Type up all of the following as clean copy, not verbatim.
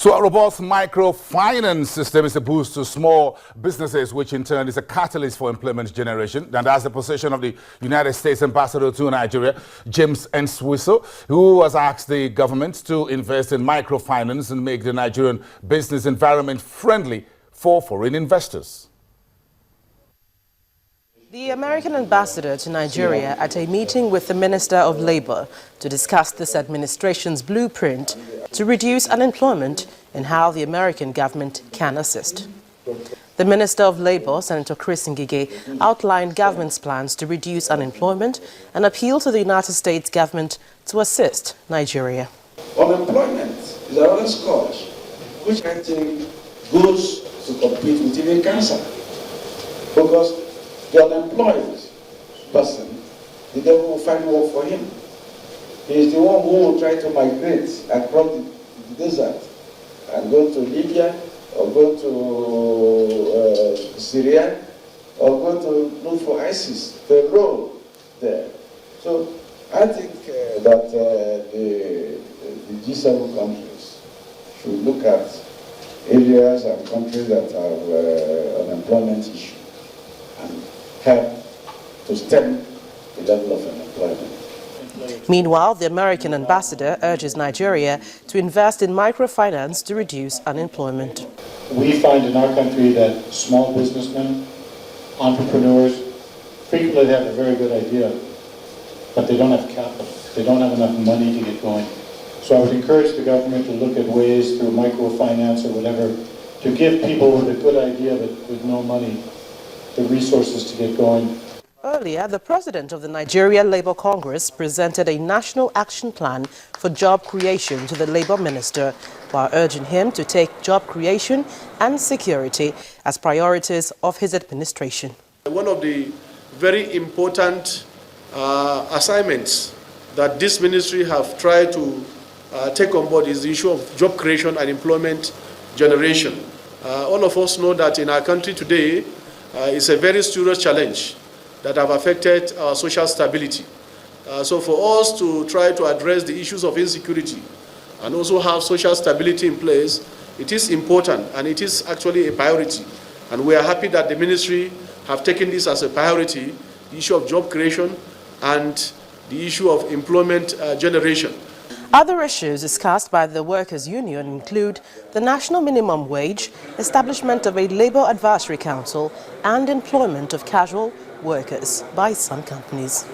So a robust microfinance system is a boost to small businesses, which in turn is a catalyst for employment generation. And that's the position of the United States Ambassador to Nigeria, James Nswiso, who has asked the government to invest in microfinance and make the Nigerian business environment friendly for foreign investors. The American ambassador to Nigeria at a meeting with the Minister of Labor to discuss this administration's blueprint to reduce unemployment and how the American government can assist. The Minister of Labor, Senator Chris Ngige, outlined government's plans to reduce unemployment and appeal to the United States government to assist Nigeria. Unemployment is another scourge which I think goes to compete with even cancer, because the unemployed person, the devil will find work for him. He is the one who will try to migrate across the desert and go to Libya or go to Syria or go to look for ISIS, the road there. So I think that the G7 countries should look at areas and countries that have unemployment issue and help to stem the level of unemployment. Meanwhile, the American ambassador urges Nigeria to invest in microfinance to reduce unemployment. We find in our country that small businessmen, entrepreneurs, frequently have a very good idea, but they don't have capital. They don't have enough money to get going. So I would encourage the government to look at ways through microfinance or whatever to give people with a good idea but with no money the resources to get going. Earlier, the president of the Nigeria Labour Congress presented a national action plan for job creation to the Labour Minister, while urging him to take job creation and security as priorities of his administration. One of the very important assignments that this ministry have tried to take on board is the issue of job creation and employment generation. All of us know that in our country today, it's a very serious challenge that have affected our social stability. So for us to try to address the issues of insecurity and also have social stability in place, it is important and it is actually a priority. And we are happy that the ministry have taken this as a priority, the issue of job creation and the issue of employment generation. Other issues discussed by the Workers' Union include the national minimum wage, establishment of a Labour Advisory Council, and employment of casual workers by some companies.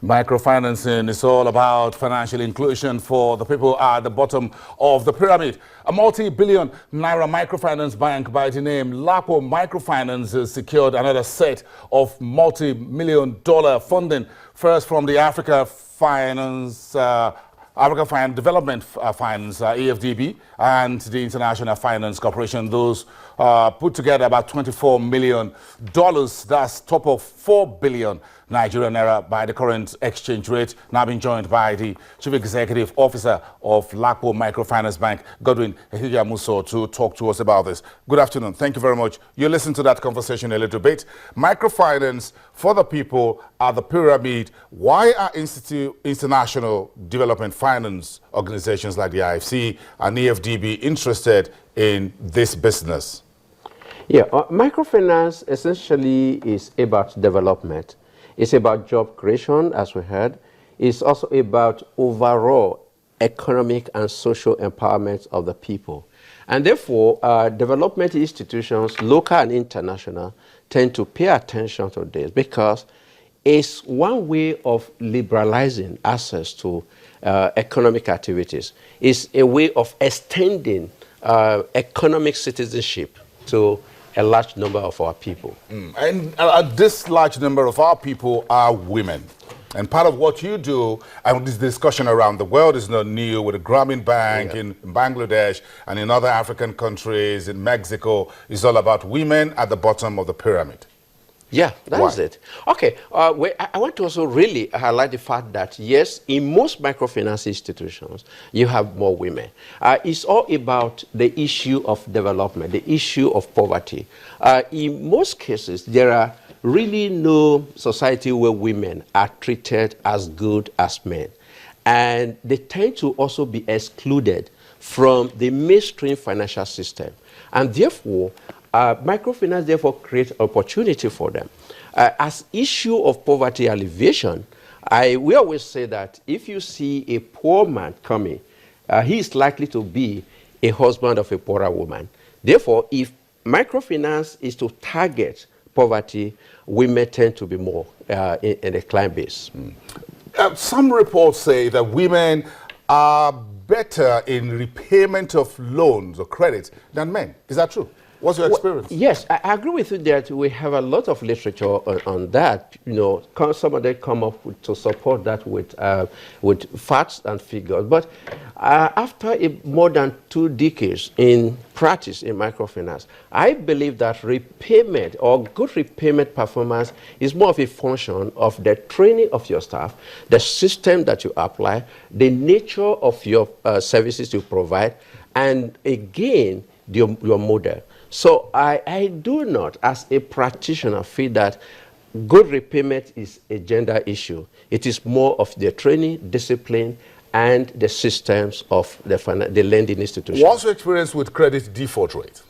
Microfinancing is all about financial inclusion for the people at the bottom of the pyramid. A multi-billion naira microfinance bank by the name LAPO Microfinance has secured another set of multi-million-dollar funding, first from the Africa Development Finance, AFDB, and the International Finance Corporation. Those put together about $24 million. That's top of 4 billion Nigerian naira by the current exchange rate. Now being joined by the Chief Executive Officer of LAPO Microfinance Bank, Godwin Ehigiamuso, to talk to us about this. Good afternoon. Thank you very much. You listened to that conversation a little bit. Microfinance for the people at the pyramid. Why are international development finance organizations like the IFC and AFDB interested in this business? Yeah, microfinance essentially is about development. It's about job creation, as we heard. It's also about overall economic and social empowerment of the people. And therefore, development institutions, local and international, tend to pay attention to this because it's one way of liberalizing access to economic activities. It's a way of extending economic citizenship to a large number of our people. And this large number of our people are women. And part of what you do, and this discussion around the world is not new, with the Grameen Bank in Bangladesh and in other African countries, in Mexico, is all about women at the bottom of the pyramid. Yeah, that's it. Okay, I want to also really highlight the fact that, yes, in most microfinance institutions, you have more women. It's all about the issue of development, the issue of poverty. In most cases, there are really no society where women are treated as good as men. And they tend to also be excluded from the mainstream financial system. And therefore, microfinance therefore creates opportunity for them. As issue of poverty alleviation, we always say that if you see a poor man coming, he is likely to be a husband of a poorer woman. Therefore, if microfinance is to target poverty, women tend to be more in the client base. Some reports say that women are better in repayment of loans or credit than men. Is that true? What's your experience? Well, yes, I agree with you that we have a lot of literature on that. You know, some of them come up to support that with facts and figures. But after more than 2 decades in practice in microfinance, I believe that repayment or good repayment performance is more of a function of the training of your staff, the system that you apply, the nature of your services you provide, and again, your model. So I do not, as a practitioner, feel that good repayment is a gender issue. It is more of the training, discipline, and the systems of the lending institution. What's your experience with credit default rate?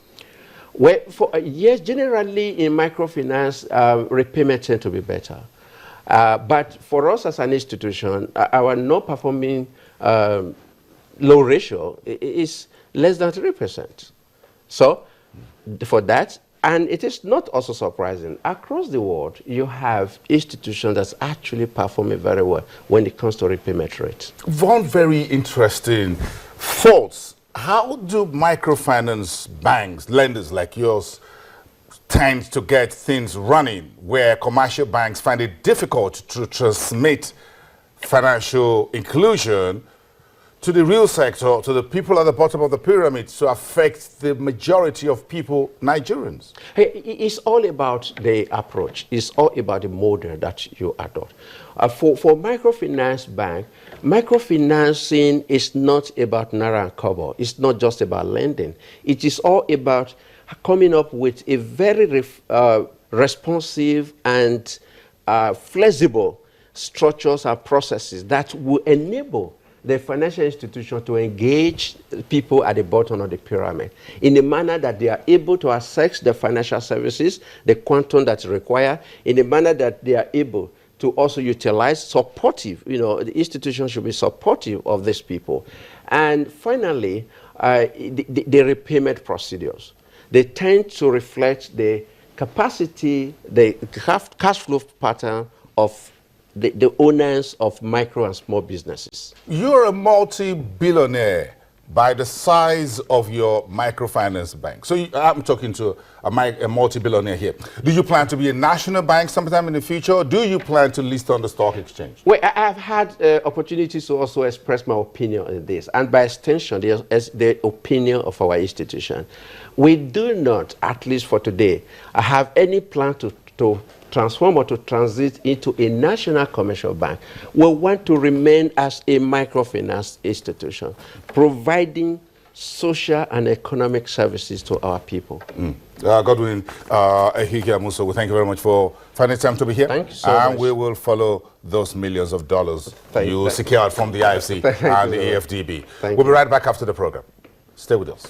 Well, yes, generally in microfinance, repayment tend to be better. But for us as an institution, our non-performing low ratio is less than 3%. So, for that, and it is not also surprising, across the world, you have institutions that's actually performing very well when it comes to repayment rate. One very interesting thoughts. How do microfinance banks, lenders like yours, tend to get things running where commercial banks find it difficult to transmit financial inclusion to the real sector, to the people at the bottom of the pyramid, to affect the majority of people, Nigerians? It's all about the approach. It's all about the model that you adopt. For microfinance bank, microfinancing is not about naira and kobo. It's not just about lending. It is all about coming up with a very responsive and flexible structures and processes that will enable the financial institution to engage people at the bottom of the pyramid in a manner that they are able to access the financial services, the quantum that's required, in a manner that they are able to also utilize supportive, the institution should be supportive of these people. And finally, the repayment procedures. They tend to reflect the capacity, the cash flow pattern of the owners of micro and small businesses. You're a multi-billionaire by the size of your microfinance bank. So I'm talking to a multi-billionaire here. Do you plan to be a national bank sometime in the future, or do you plan to list on the stock exchange? Well, I've had opportunities to also express my opinion on this, and by extension, the opinion of our institution. We do not, at least for today, have any plan to transform or to transit into a national commercial bank. We want to remain as a microfinance institution, providing social and economic services to our people. Godwin Ehige Amuso, we thank you very much for finding time to be here. Thank you so much. And we will follow those millions of dollars you secured from the IFC and the AFDB. We'll be right back after the program. Stay with us.